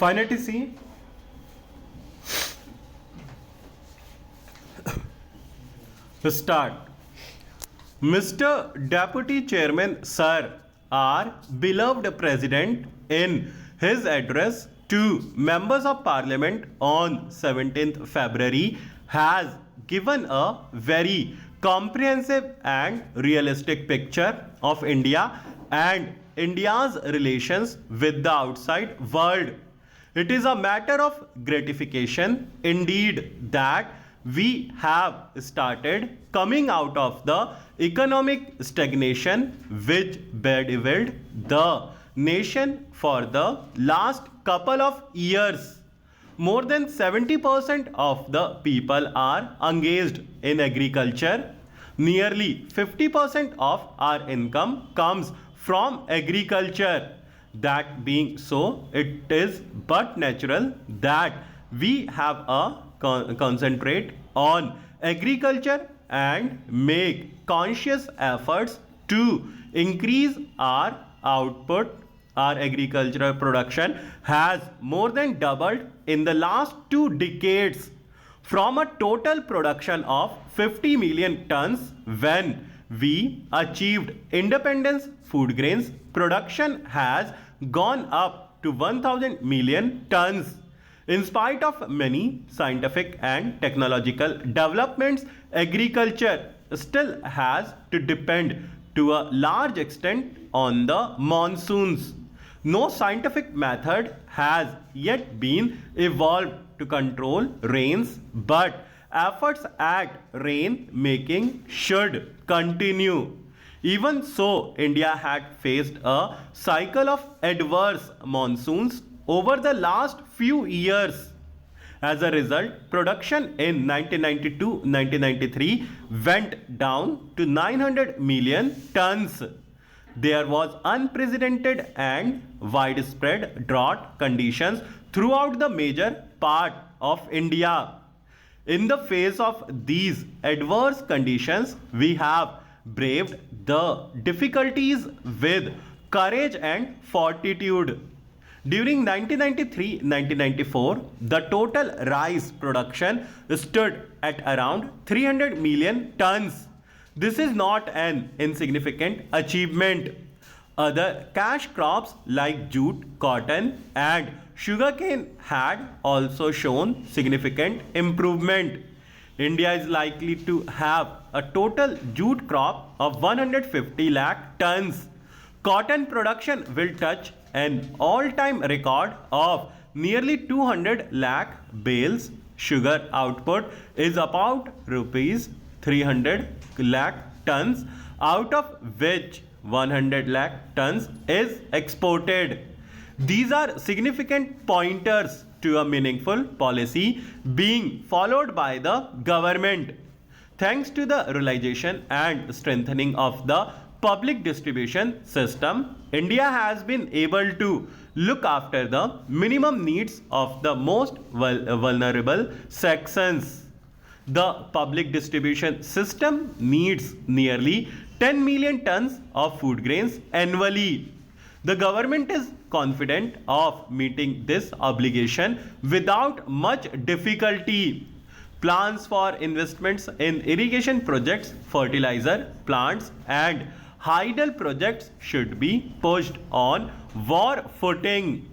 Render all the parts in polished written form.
Finally, see. Start. Mr. Deputy Chairman, Sir, our beloved President, in his address to members of Parliament on 17th February, has given a very comprehensive and realistic picture of India and India's relations with the outside world. It is a matter of gratification indeed that we have started coming out of the economic stagnation which bedeviled the nation for the last couple of years. More than 70% of the people are engaged in agriculture. Nearly 50% of our income comes from agriculture. That being so, it is but natural that we have a concentrate on agriculture and make conscious efforts to increase our output. Our agricultural production has more than doubled in the last 2 decades from a total production of 50 million tons when we achieved independence. Food grains production has gone up to 1000 million tons. In spite of many scientific and technological developments, agriculture still has to depend to a large extent on the monsoons. No scientific method has yet been evolved to control rains, but efforts at rain making should continue. Even so, India had faced a cycle of adverse monsoons over the last few years. As a result, production in 1992-1993 went down to 900 million tons. There was unprecedented and widespread drought conditions throughout the major part of India. In the face of these adverse conditions, we have braved the difficulties with courage and fortitude. During 1993-1994, the total rice production stood at around 300 million tons. This is not an insignificant achievement. Other cash crops like jute, cotton, and sugarcane had also shown significant improvement. India is likely to have a total jute crop of 150 lakh tons. Cotton production will touch an all-time record of nearly 200 lakh bales. Sugar output is about rupees 300 lakh tons, out of which 100 lakh tons is exported. These are significant pointers to a meaningful policy being followed by the government. Thanks to the realization and strengthening of the public distribution system, India has been able to look after the minimum needs of the most vulnerable sections. The public distribution system needs nearly 10 million tons of food grains annually. The government is confident of meeting this obligation without much difficulty. Plans for investments in irrigation projects, fertilizer plants, and hydel projects should be pushed on war footing.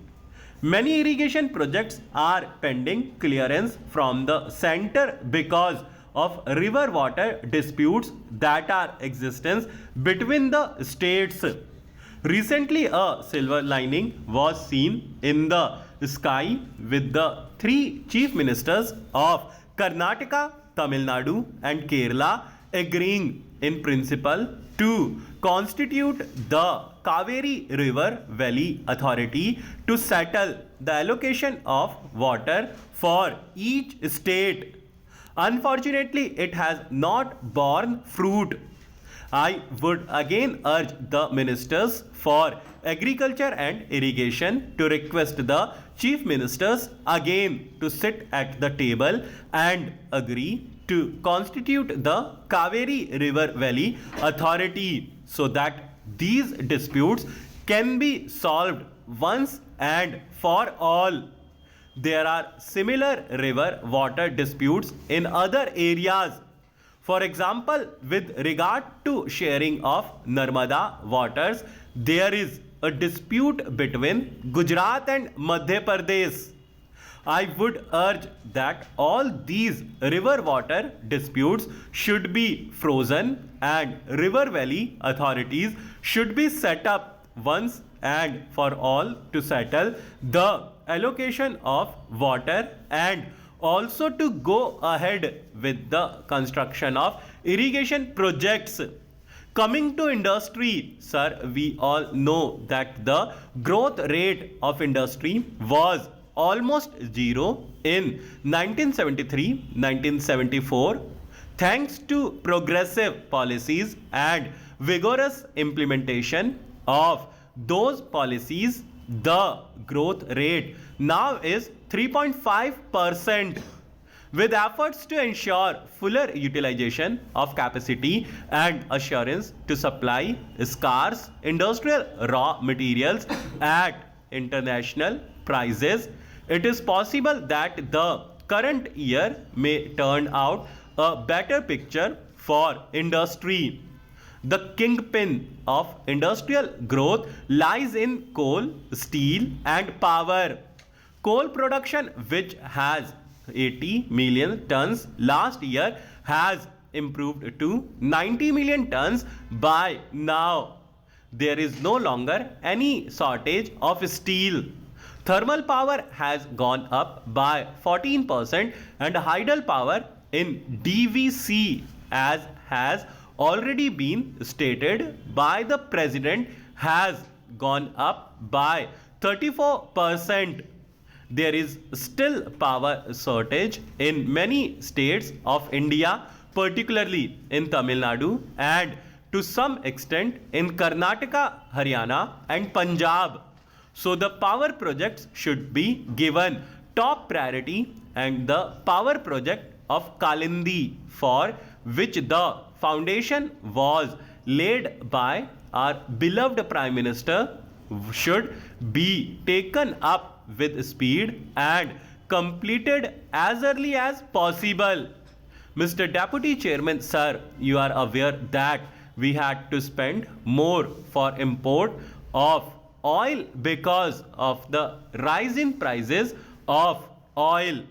Many irrigation projects are pending clearance from the center because of river water disputes that are existence between the states. Recently, a silver lining was seen in the sky with the 3 chief ministers of Karnataka, Tamil Nadu, and Kerala agreeing in principle to constitute the Kaveri River Valley Authority to settle the allocation of water for each state. Unfortunately, it has not borne fruit. I would again urge the ministers for agriculture and irrigation to request the chief ministers again to sit at the table and agree to constitute the Kaveri River Valley Authority so that these disputes can be solved once and for all. there are similar river water disputes in other areas. For example, with regard to sharing of Narmada waters, there is a dispute between Gujarat and Madhya Pradesh. I would urge that all these river water disputes should be frozen and river valley authorities should be set up once and for all to settle the allocation of water and also to go ahead with the construction of irrigation projects. Coming to industry, sir, we all know that the growth rate of industry was almost zero in 1973-1974. Thanks to progressive policies and vigorous implementation of those policies, the growth rate now is 3.5%. With efforts to ensure fuller utilization of capacity and assurance to supply scarce industrial raw materials at international prices, it is possible that the current year may turn out a better picture for industry. The kingpin of industrial growth lies in coal, steel, and power. Coal production, which has 80 million tons last year, has improved to 90 million tons by now. There is no longer any shortage of steel. Thermal power has gone up by 14% and hydel power in DVC, as has already been stated by the President, has gone up by 34%. There is still power shortage in many states of India, particularly in Tamil Nadu and to some extent in Karnataka, Haryana and Punjab. So the power projects should be given top priority, and the power project of Kalindi, for which the foundation was laid by our beloved Prime Minister, should be taken up with speed and completed as early as possible. Mr. Deputy Chairman, sir, you are aware that we had to spend more for import of oil because of the rise in prices of oil.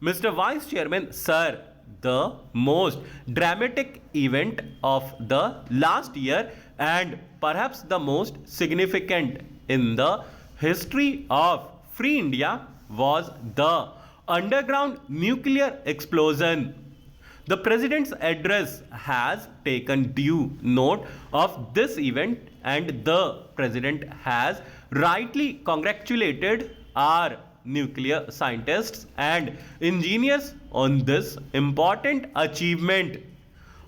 Mr. Vice Chairman, sir, the most dramatic event of the last year and perhaps the most significant in the history of Free India was the underground nuclear explosion. The President's address has taken due note of this event, and the President has rightly congratulated our nuclear scientists and engineers on this important achievement.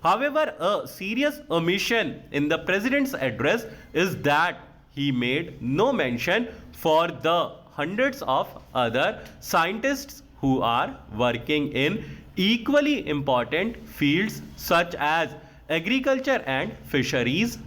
However, a serious omission in the President's address is that he made no mention for the hundreds of other scientists who are working in equally important fields such as agriculture and fisheries,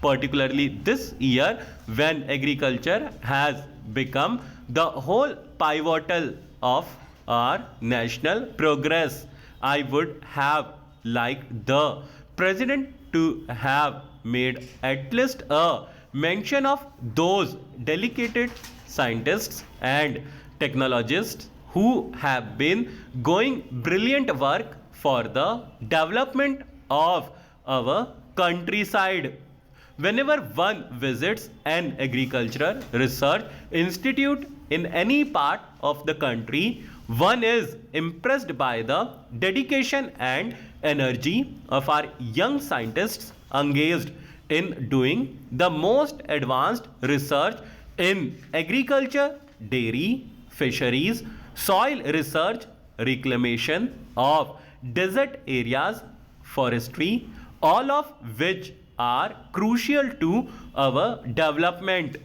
particularly this year when agriculture has become the whole pivotal of our national progress. I would have liked the President to have made at least a mention of those dedicated scientists and technologists who have been going brilliant work for the development of our countryside. Whenever one visits an agricultural research institute in any part of the country, one is impressed by the dedication and energy of our young scientists engaged in doing the most advanced research in agriculture, dairy, fisheries, soil research, reclamation of desert areas, forestry, all of which are crucial to our development.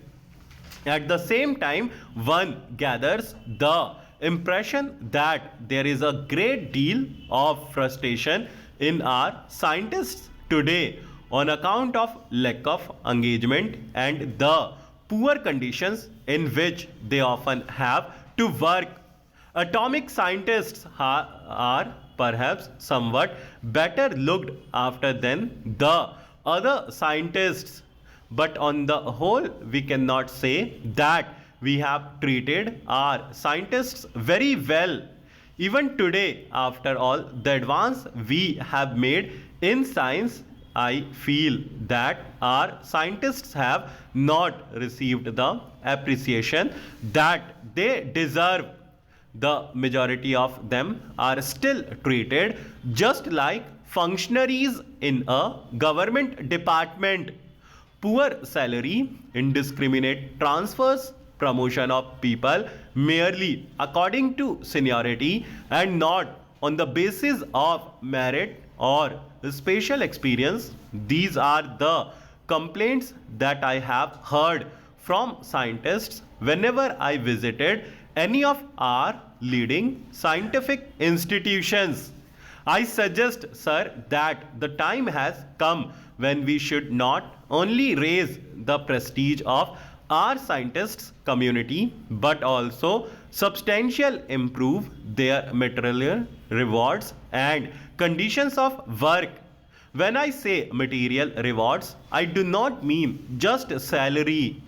At the same time, one gathers the impression that there is a great deal of frustration in our scientists today on account of lack of engagement and the poor conditions in which they often have to work. Atomic scientists are perhaps somewhat better looked after than the other scientists, but on the whole, we cannot say that we have treated our scientists very well. Even today, after all the advance we have made in science, I feel that our scientists have not received the appreciation that they deserve. The majority of them are still treated just like functionaries in a government department. Poor salary, indiscriminate transfers, promotion of people merely according to seniority and not on the basis of merit or special experience. These are the complaints that I have heard from scientists whenever I visited any of our leading scientific institutions. I suggest, sir, that the time has come when we should not only raise the prestige of our scientists community but also substantially improve their material rewards and conditions of work. When I say material rewards, I do not mean just salary.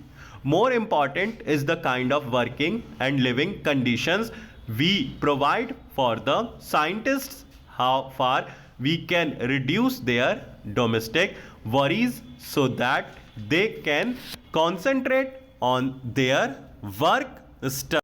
More important is the kind of working and living conditions we provide for the scientists, how far we can reduce their domestic worries so that they can concentrate on their work stuff.